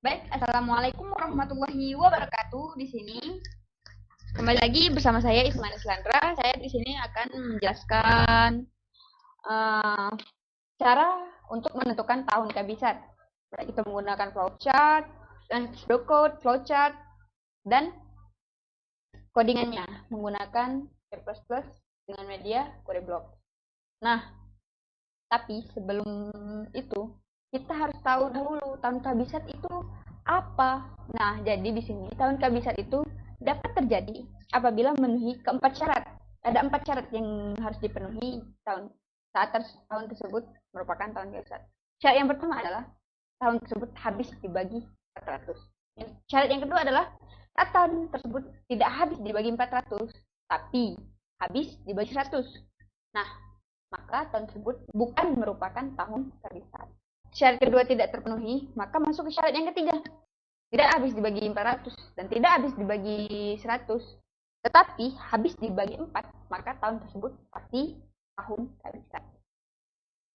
Baik, assalamualaikum warahmatullahi wabarakatuh. Di sini kembali lagi bersama saya Ismail Islandra. Saya di sini akan menjelaskan uh, cara untuk menentukan tahun kabisat. Kita menggunakan flowchart, dan pseudocode, flowchart, dan codingannya menggunakan C++ dengan media Codeblock. Nah, tapi sebelum itu kita harus tahu dulu tahun kabisat itu apa. Nah, jadi di sini tahun kabisat itu dapat terjadi apabila memenuhi keempat syarat. Ada 4 syarat yang harus dipenuhi tahun tersebut merupakan tahun kabisat. Syarat yang pertama adalah tahun tersebut habis dibagi 400. Syarat yang kedua adalah tahun tersebut tidak habis dibagi 400, tapi habis dibagi 100. Nah, maka tahun tersebut bukan merupakan tahun kabisat. Syarat kedua tidak terpenuhi, maka masuk ke syarat yang ketiga. Tidak habis dibagi 400 dan tidak habis dibagi 100, tetapi habis dibagi 4, maka tahun tersebut pasti tahun kabisat.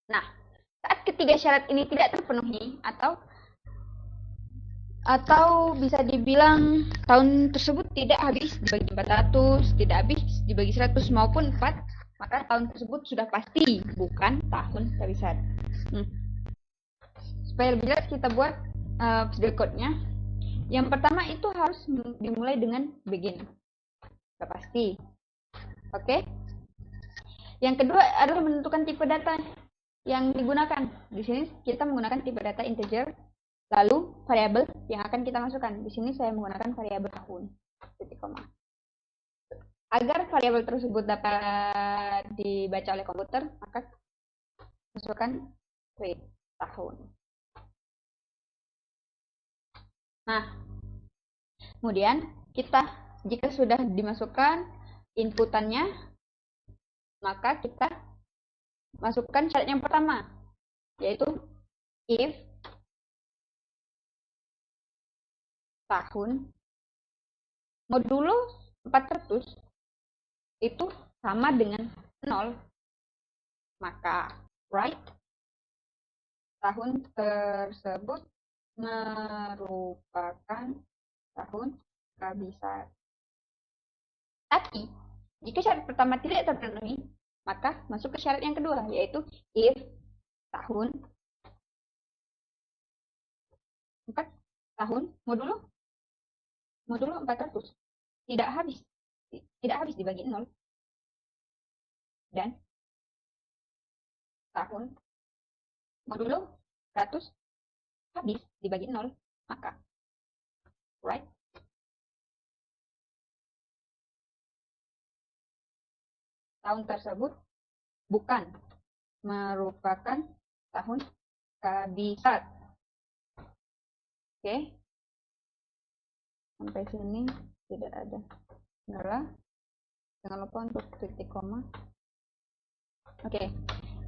Nah, saat ketiga syarat ini tidak terpenuhi atau bisa dibilang tahun tersebut tidak habis dibagi 400, tidak habis dibagi 100 maupun 4, maka tahun tersebut sudah pasti bukan tahun kabisat. Supaya lebih jelas kita buat pseudocode-nya. Yang pertama itu harus dimulai dengan begin. Sudah pasti. Oke. Yang kedua adalah menentukan tipe data yang digunakan. Di sini kita menggunakan tipe data integer. Lalu variabel yang akan kita masukkan. Di sini saya menggunakan variabel tahun. Titik koma. Agar variabel tersebut dapat dibaca oleh komputer, maka masukkan read tahun. Nah, kemudian kita jika sudah dimasukkan inputannya, maka kita masukkan syarat yang pertama, yaitu if tahun modulo 400 itu sama dengan 0, maka write tahun tersebut merupakan tahun kabisat. Tapi jika syarat pertama tidak terpenuhi, maka masuk ke syarat yang kedua, yaitu if tahun 4 tahun modulo 400 tidak habis dibagi 0 dan tahun modulo 100 habis dibagi 0, maka right tahun tersebut bukan merupakan tahun kabisat. Oke. Sampai sini tidak ada kendala. Jangan lupa untuk titik koma. Oke.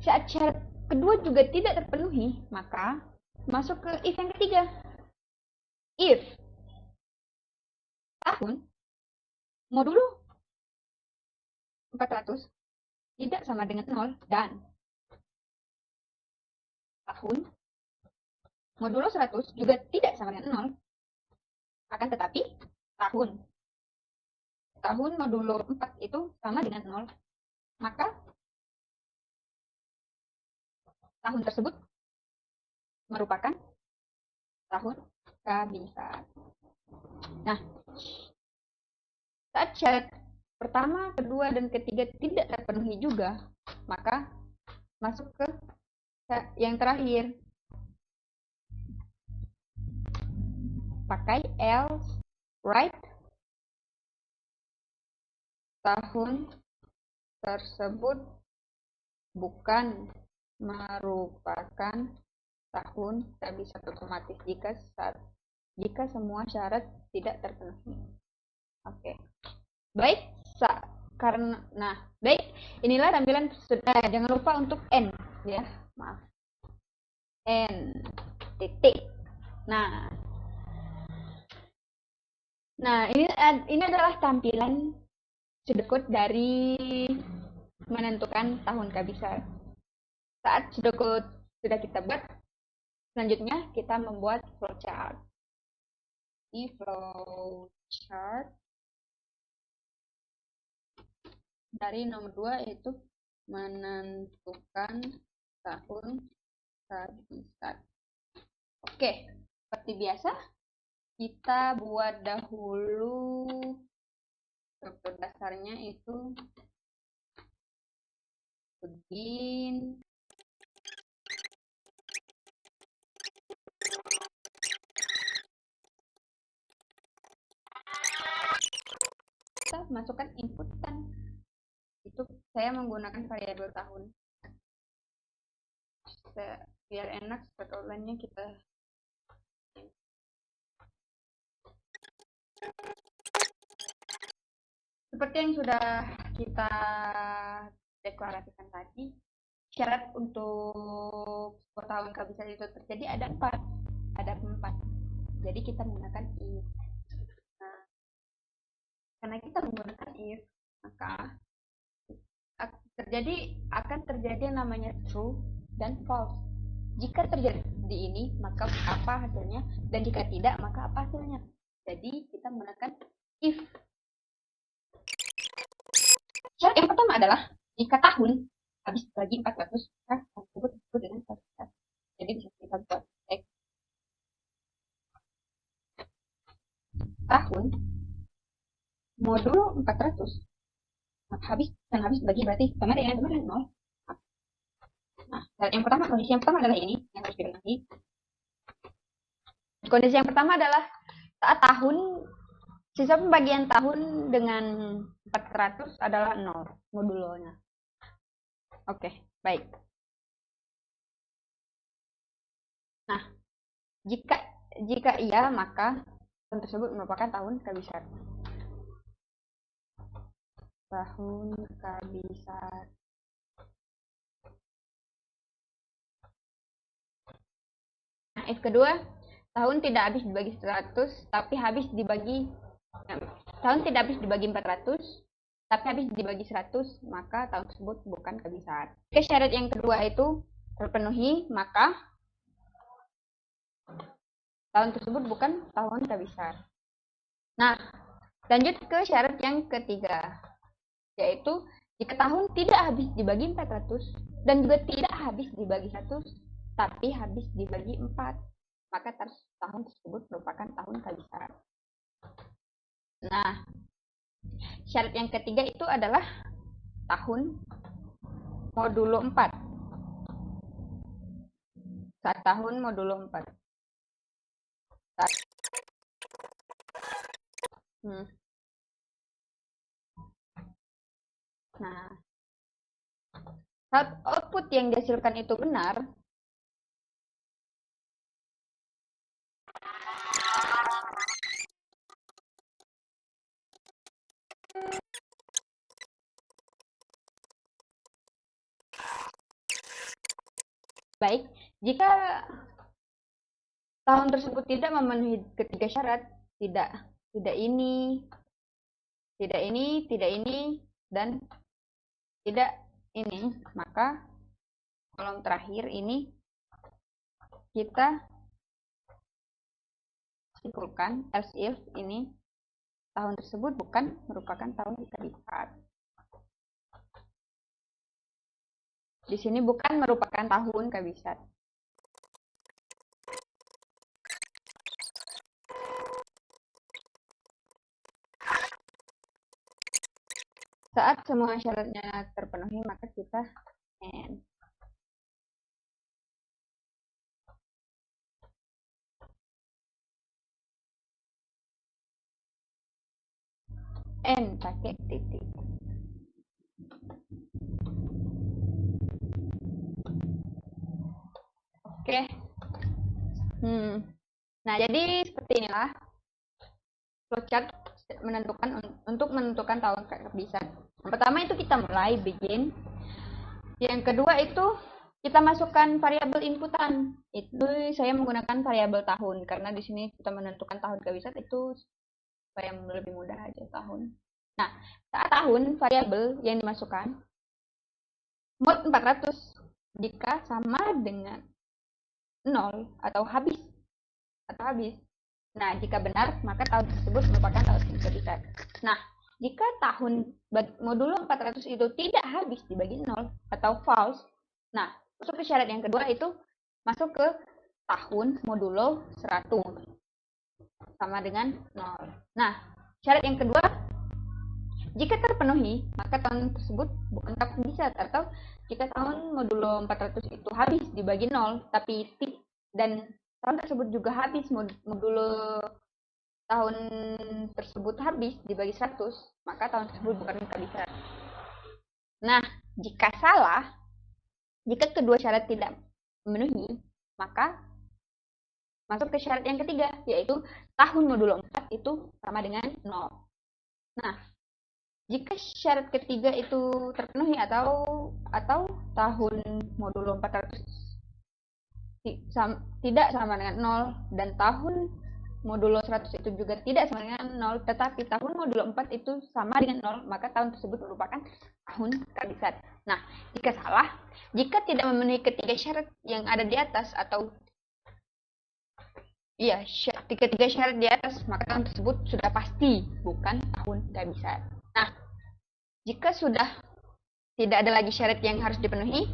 Saat syarat kedua juga tidak terpenuhi, maka masuk ke if yang ketiga. If tahun modulo 400 tidak sama dengan 0 dan tahun modulo 100 juga tidak sama dengan 0, akan tetapi tahun modulo 4 itu sama dengan 0, maka tahun tersebut merupakan tahun kabisat. Nah, saat syarat pertama, kedua, dan ketiga tidak terpenuhi juga, maka masuk ke yang terakhir. Pakai else, write tahun tersebut bukan merupakan tahun kabisat otomatis jika semua syarat tidak terpenuhi. Oke. Baik, baik, inilah tampilan jangan lupa untuk n ya, maaf. N titik. Nah, ini adalah tampilan pseudocode dari menentukan tahun kabisat. Saat pseudocode sudah kita buat, selanjutnya kita membuat flowchart. di flowchart dari nomor 2 yaitu menentukan tahun kehabisan. Oke, seperti biasa kita buat dahulu struktur dasarnya itu begin. Kita masukkan input kan. Itu saya menggunakan variabel tahun. Biar enak scroll-nya kita. Seperti yang sudah kita deklarasikan tadi, syarat untuk tahun kehabisan itu terjadi ada 4. Jadi kita menggunakan if. Nah, karena kita menggunakan if, maka akan terjadi yang namanya true dan false. Jika terjadi ini, maka apa hasilnya, dan jika tidak, maka apa hasilnya. Jadi kita menggunakan if. Syarat yang pertama adalah jika tahun habis bagi 400, maka tersebut disebut dengan kehabisan. Jadi bisa kita buat X tahun modulo 400 habis bagi berarti sama dengan 0. Nah, kondisi yang pertama adalah ini yang harus dipenuhi. Kondisi yang pertama adalah saat sisa pembagian tahun dengan 400 adalah 0 modulonya. Oke, baik. Nah, jika iya, maka tahun tersebut merupakan tahun kehabisan. Tahun kehabisan. Nah, if kedua, tahun tidak habis dibagi 100, tapi habis dibagi tahun tidak habis dibagi 400, tapi habis dibagi 100, maka tahun tersebut bukan kehabisan. Jika syarat yang kedua itu terpenuhi, maka tahun tersebut bukan tahun kehabisan. Nah, lanjut ke syarat yang ketiga, yaitu jika tahun tidak habis dibagi 400 dan juga tidak habis dibagi 100, tapi habis dibagi 4, maka tahun tersebut merupakan tahun kehabisan. Nah, syarat yang ketiga itu adalah tahun modulo 4. Saat tahun modulo 4. Nah, saat output yang dihasilkan itu benar, baik. Jika tahun tersebut tidak memenuhi ketiga syarat, tidak ini, dan tidak ini, maka kolom terakhir ini kita simpulkan else if ini tahun tersebut bukan merupakan tahun kehabisan. Di sini bukan merupakan tahun kehabisan. Saat semua syaratnya terpenuhi, maka kita end. N pakai titik. Oke. Nah, jadi seperti inilah flowchart untuk menentukan tahun kehabisan. Yang pertama itu kita mulai begin. Yang kedua itu kita masukkan variabel inputan. Itu saya menggunakan variabel tahun karena di sini kita menentukan tahun kehabisan itu supaya lebih mudah aja tahun. Nah, saat tahun variabel yang dimasukkan mod 400 jika sama dengan 0 atau habis Nah, jika benar, maka tahun tersebut merupakan tahun kebiasaan. Nah, jika tahun modulo 400 itu tidak habis dibagi 0 atau false, nah, masuk ke syarat yang kedua itu masuk ke tahun modulo 100 sama dengan 0. Nah, syarat yang kedua, jika terpenuhi, maka tahun tersebut bukan tahun bisa, atau jika tahun modulo 400 itu habis dibagi 0, tapi dan tahun tersebut juga habis modulo tahun tersebut habis dibagi 100, maka tahun tersebut bukan kehabisan. Nah, jika salah, jika kedua syarat tidak memenuhi, maka masuk ke syarat yang ketiga, yaitu tahun modulo 4 itu sama dengan 0. Nah, jika syarat ketiga itu terpenuhi atau tahun modulo 400 tidak sama dengan 0 dan tahun modulo 100 itu juga tidak sama dengan 0, tetapi tahun modulo 4 itu sama dengan 0, maka tahun tersebut merupakan tahun kehabisan. Nah, jika salah, jika tidak memenuhi ketiga syarat yang ada di atas atau iya, ketiga syarat di atas, maka tahun tersebut sudah pasti bukan tahun kehabisan. Nah, jika sudah tidak ada lagi syarat yang harus dipenuhi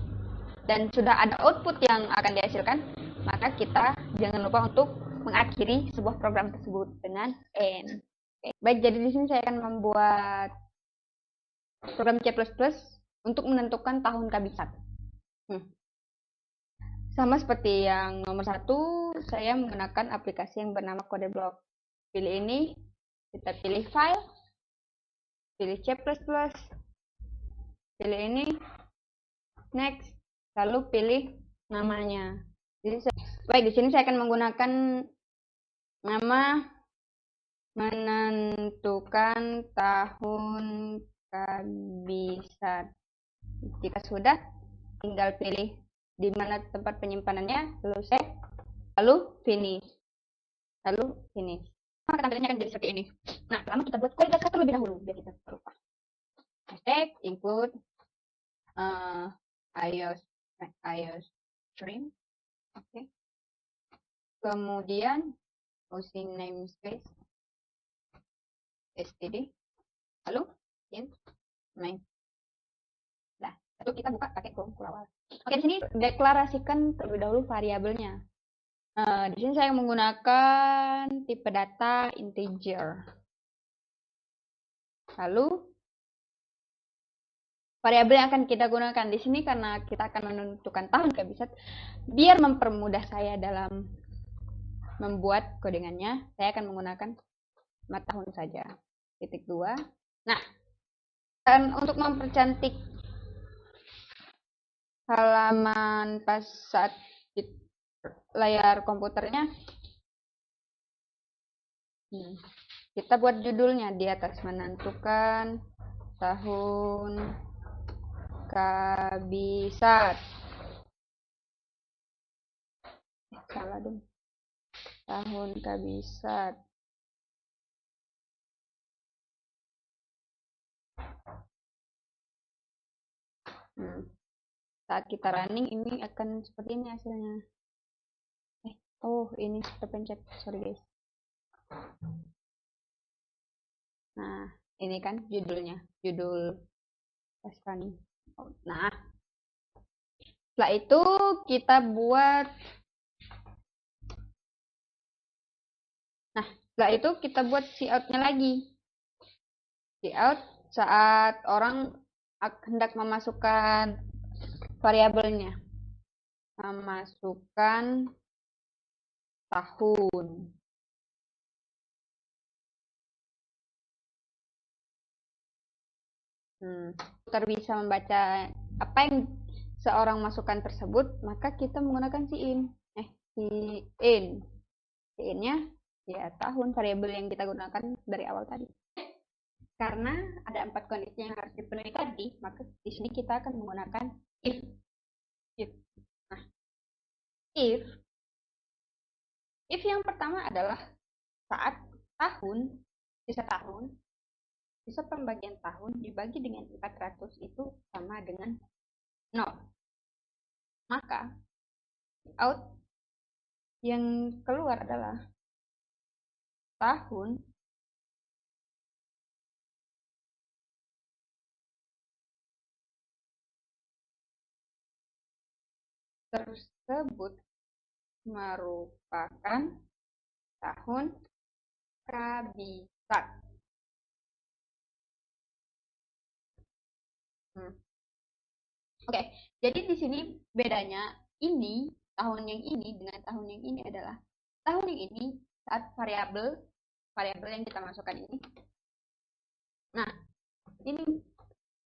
dan sudah ada output yang akan dihasilkan, maka kita jangan lupa untuk mengakhiri sebuah program tersebut dengan N. Oke. Baik, jadi di sini saya akan membuat program C++ untuk menentukan tahun kehabisan. Sama seperti yang nomor 1, saya menggunakan aplikasi yang bernama CodeBlock. Pilih ini, kita pilih file, pilih C++, pilih ini, next, lalu pilih namanya. Baik, di sini saya akan menggunakan nama menentukan tahun kehabisan. Jika sudah, tinggal pilih di mana tempat penyimpanannya, lalu save, lalu finish. Maka tampilannya akan jadi seperti ini. Nah, pertama kita buat kode dasar terlebih dahulu biar kita lupa. Hashtag include iOS stream. Oke. Kemudian using namespace std, lalu int main. Nah, lalu kita buka pakai awal. Oke, di sini deklarasikan terlebih dahulu variabelnya. Di sini saya menggunakan tipe data integer. Lalu variabel yang akan kita gunakan di sini karena kita akan menentukan tahun kehabisan, biar mempermudah saya dalam membuat codingannya, saya akan menggunakan tahun saja. Titik 2. Nah, dan untuk mempercantik halaman pas saat di layar komputernya, kita buat judulnya di atas, menentukan tahun kehabisan. Salah dong. Tahun kehabisan. Saat kita running ini akan seperti ini hasilnya. Oh, ini terpencet, sorry guys. Nah, ini kan judulnya, judul test running. Nah, setelah itu kita buat, cout-nya lagi. Cout saat orang hendak memasukkan variabelnya, memasukkan tahun. Kita bisa membaca apa yang seorang masukkan tersebut, maka kita menggunakan cin. Cin-nya ya tahun, variabel yang kita gunakan dari awal tadi. Karena ada 4 kondisi yang harus dipenuhi tadi, maka di sini kita akan menggunakan if. Nah, if yang pertama adalah saat sisa pembagian tahun dibagi dengan 400 itu sama dengan 0. Maka out yang keluar adalah tahun tersebut merupakan tahun kabisat. Hmm. Oke, jadi di sini bedanya ini tahun yang ini dengan tahun yang ini adalah tahun yang ini saat variabel variabel yang kita masukkan ini. Nah, ini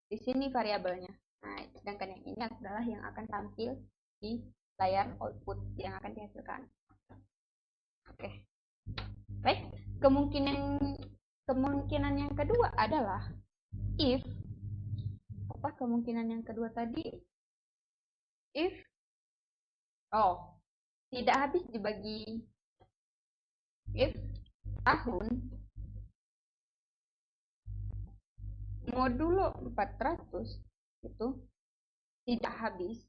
di sini variabelnya. Nah, sedangkan yang ini adalah yang akan tampil di layar output yang akan dihasilkan. Oke, baik. Kemungkinan yang kedua adalah if apa kemungkinan yang kedua tadi if tidak habis dibagi if tahun modulo 400 itu tidak habis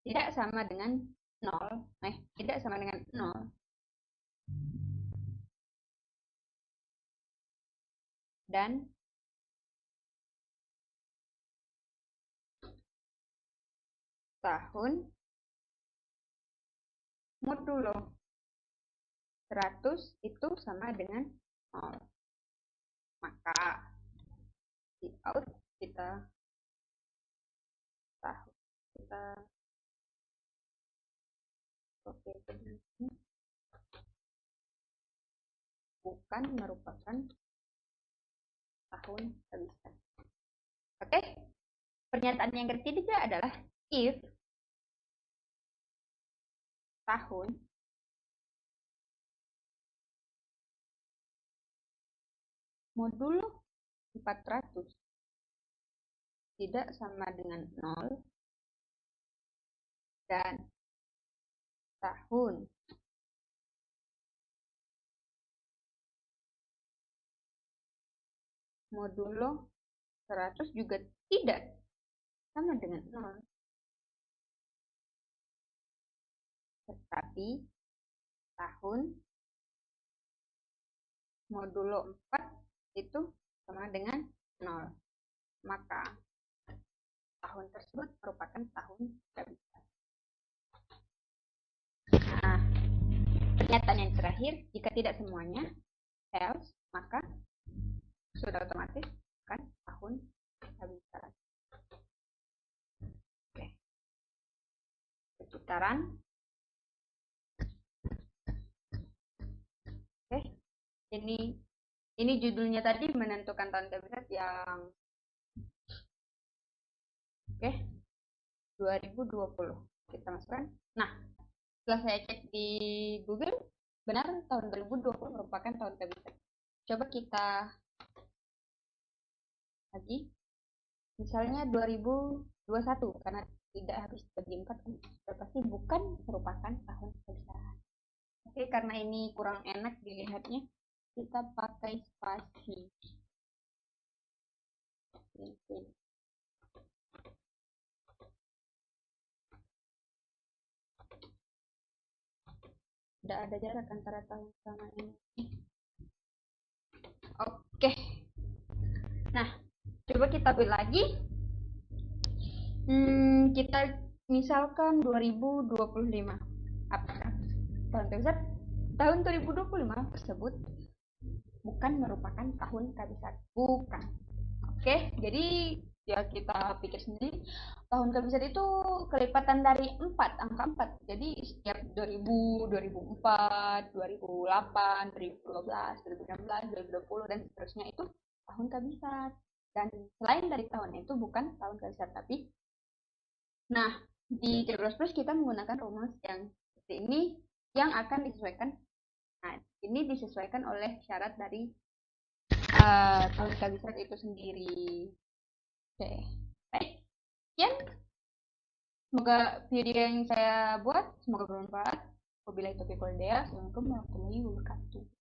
tidak sama dengan 0 tidak sama dengan 0 dan tahun modulo 100 itu sama dengan 0. Maka di out kita tahu kita oke bukan merupakan tahun kehabisan. Oke, pernyataan yang ketiga adalah if tahun modulo 400 tidak sama dengan 0 dan tahun modulo 100 juga tidak sama dengan 0. Tetapi tahun modulo 4 itu sama dengan 0. Maka tahun tersebut merupakan tahun kehabisan. Nah, pernyataan yang terakhir, jika tidak semuanya else, maka sudah otomatis kan tahun kehabisan. Oke. Putaran. Oke. Ini judulnya tadi menentukan tahun kehabisan yang oke. 2020. Kita masukkan. Nah, setelah saya cek di Google, benar tahun 2020 merupakan tahun kehabisan. Coba kita lagi. Misalnya 2021 karena tidak habis bagi 4 sudah pasti bukan merupakan tahun kehabisan. Oke, karena ini kurang enak dilihatnya, kita pakai spasi. Tidak ada jarak antara tahun sama ini. Oke. Nah, coba kita build lagi. Kita misalkan 2025. Apakah tahun kehabisan? Tahun 2025 tersebut bukan merupakan tahun kehabisan. Bukan. Oke, jadi ya kita pikir sendiri, tahun kehabisan itu kelipatan dari 4, angka 4. Jadi setiap 2000, 2004, 2008, 2012, 2016, 2020 dan seterusnya itu tahun kehabisan. Dan selain dari tahun itu bukan tahun kehabisan, tapi nah di C++ kita menggunakan rumus yang seperti ini yang akan disesuaikan. Nah, ini disesuaikan oleh syarat dari tahun kehabisan itu sendiri. Oke, baik. Sekian. Semoga video yang saya buat semoga bermanfaat. Wabillahi taufiq wal hidayah. Assalamualaikum warahmatullahi wabarakatuh.